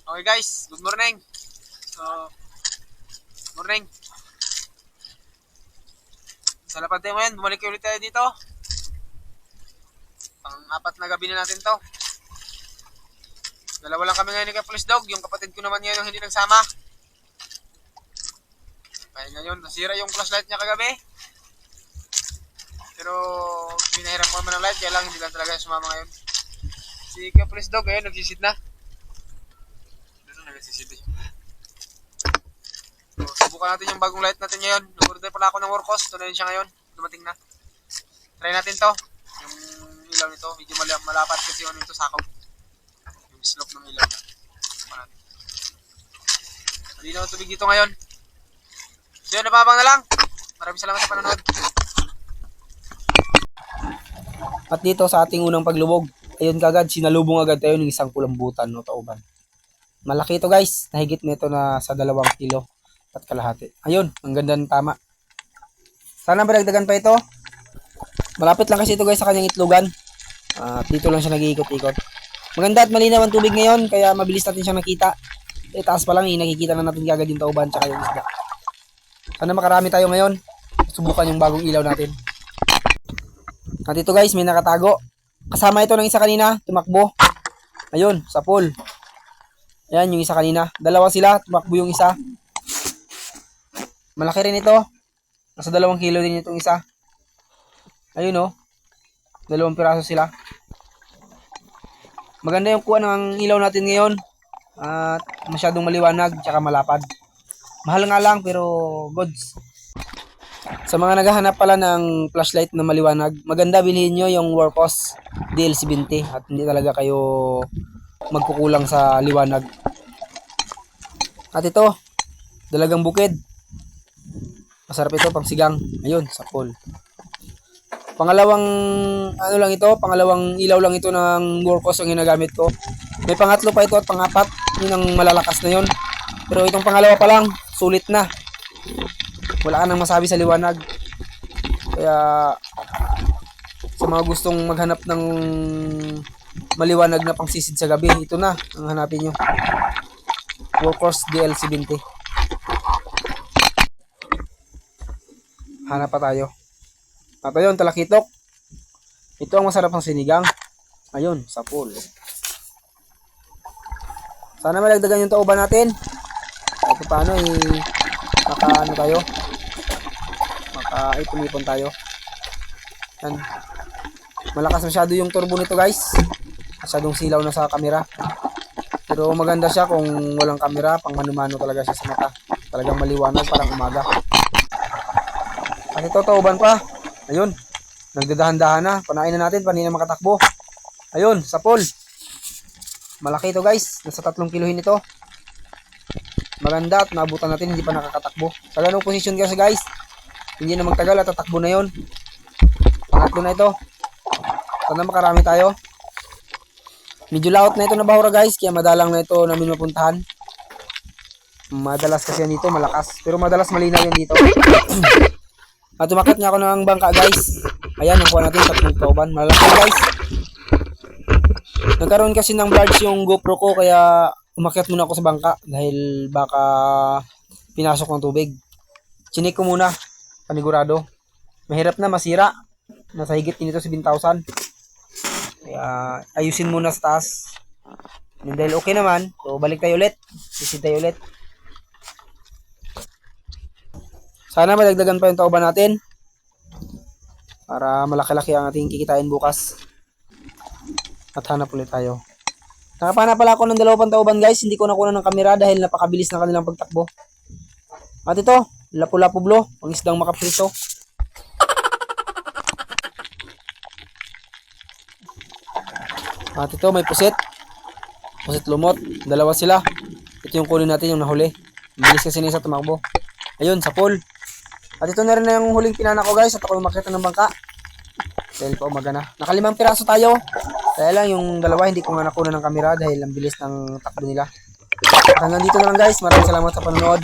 Okay guys, good morning. So, morning. Sa lapad tayo ngayon, bumalik ulit tayo dito. Pang-apat na gabi na natin to. Dalawa lang kami ngayon ni Police Dog. Yung kapatid ko naman ngayon yung hindi nagsama. Kaya ngayon, nasira yung flashlight niya kagabi. Pero, binahiram ko naman ng light, kaya lang hindi lang talaga sumama ngayon. Si Police Dog ngayon, nagsisid na. Nagsisid na. So, subukan natin yung bagong light natin ngayon. Nag-order pala ako ng Workos. Ito na yun siya ngayon. Dumating na. Try natin to. Yung ilaw nito. Medyo malapad kasi yung ito sakop. Yung slope ng ilaw niya. Subukan natin. Malinaw ang tubig dito ngayon. So yun, napabang na lang. Maraming salamat sa panonood. At dito sa ating unang paglubog, ayun kagad, sinalubong agad tayo ng isang kulambutan, no, tauban. Malaki ito guys, nahigit nito na sa 2 kilo at kalahati. Ayun, ang ganda ng tama. Sana baragdagan pa ito. Malapit lang kasi ito guys sa kanyang itlogan. At dito lang siya nag-iikot-ikot. Maganda at malinaw ang tubig ngayon, kaya mabilis natin siyang nakita. Taas pa lang, nakikita na natin kagad yung tauban tsaka yung isda. Sana makarami tayo ngayon. Subukan yung bagong ilaw natin. At ito guys, may nakatago. Kasama ito ng isa kanina, tumakbo. Ayun, sa pool. Ayan, yung isa kanina. Dalawa sila, tumakbo yung isa. Malaki rin ito. Nasa 2 kilo din itong isa. Ayun oh. 2 piraso sila. Maganda yung kuha ng ilaw natin ngayon. At masyadong maliwanag, tsaka malapad. Mahal nga lang, pero goods. Sa mga naghahanap pala ng flashlight na maliwanag, maganda bilhin nyo yung Workos DLC20 at hindi talaga kayo magkukulang sa liwanag. At ito, dalagang bukid. Masarap ito pang sigang. Ayun, sa pool. Pangalawang pangalawang ilaw lang ito ng Workos ang ginagamit ko. May pangatlo pa ito at pangapat, yun ang malalakas na yun. Pero itong pangalawa pa lang, sulit na. Wala ka nang masabi sa liwanag. Kaya sa mga gustong maghanap ng maliwanag na pangsisid sa gabi, ito na ang hanapin nyo. Workos DLC20. Hanap pa tayo. At ayun, talakitok. Ito ang masarap ng sinigang. Ayun, sa pool. Sana malagdagan yung tauban natin. At paano tayo? Ipon-ipon tayo. Yan. Malakas masyado yung turbo nito guys. Masyadong silaw na sa camera. Pero maganda siya kung walang camera. Pang mano-mano talaga siya sa mata. Talagang maliwanag, parang umaga. At ito, tauban pa. Ayun. Nagdadahan-dahan na. Panain na natin, panina makatakbo. Ayun, sa pool. Malaki ito guys. Nasa 3 kilohin ito. Maganda at naabutan natin, hindi pa nakakatakbo. Sa ganung posisyon kasi guys, hindi na magtagal at tatakbo na yon. Pangatlo na ito. Sana makarami tayo. Medyo laot na ito na bahura guys, kaya madalang na ito namin mapuntahan. Madalas kasi yan dito, malakas. Pero madalas malinaw yan dito. At tumakat nga ako ng bangka guys. Ayan, nakuha natin 3 tauban. Malaki guys. Nagkaroon kasi ng blurred yung GoPro ko, kaya umakyat muna ako sa bangka dahil baka pinasok ng tubig. Chinik ko muna, panigurado. Mahirap na masira. Nasa higit din ito 7,000. Kaya ayusin muna sa taas. And dahil okay naman, so balik tayo ulit. Visit tayo ulit. Sana madagdagan pa yung tauban natin para malaki-laki ang ating kikitain bukas. At hanap ulit tayo. Nakapana pala ako ng 2 tauban guys. Hindi ko nakuha ng kamera dahil napakabilis na kanilang pagtakbo. At ito, lapu-lapu blo, ang isdang makaprito. At ito, may pusit. Pusit lumot. 2 sila. Ito yung kunin natin, yung nahuli. Bilis kasi na isa tumakbo. Ayun, sa pool. At ito na rin na yung huling pinana ko guys. At ako yung makita ng bangka. Dahil pa umaga na. Naka 5 piraso tayo. Kaya lang yung 2 hindi ko nga nakuha ng kamera dahil ang bilis ng takbo nila. Hanggang dito na lang guys. Maraming salamat sa panonood.